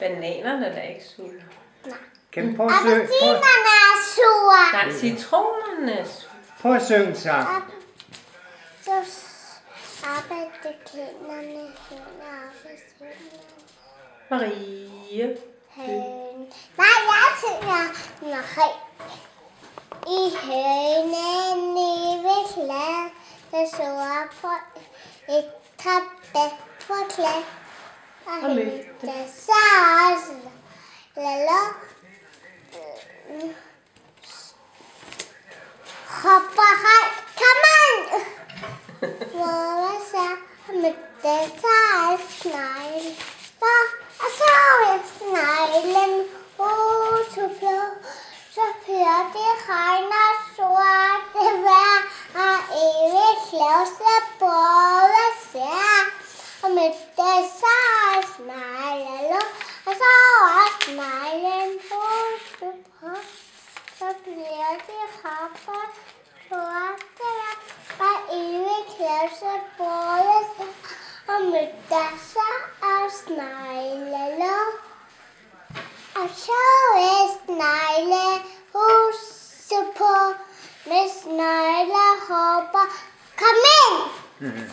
Bananerne er ikke sure. Nej. Kan du prøve at synge? Appelsinerne er sure. Nej, citronerne er sure. Prøv at synge så. Så appelsinerne, appelsinerne. Marie. Nej, jeg synger Marie. I hønen lever klæd, der sover på et trappe på klæd. Og hente sars, lala. Hopper hej, kom an! Hvor så med det sars snegle. Og så er sneglen så blå. Så hører det regner sorte vejr, og evigt klavse både ser. Og med det så er sneglen, og så er sneglen så på. Så bliver det hopper sorte vejr, og evigt klavse både ser. Og med det så er sneglen. Og så er snegle huset på, med snegler hopper. Kom ind!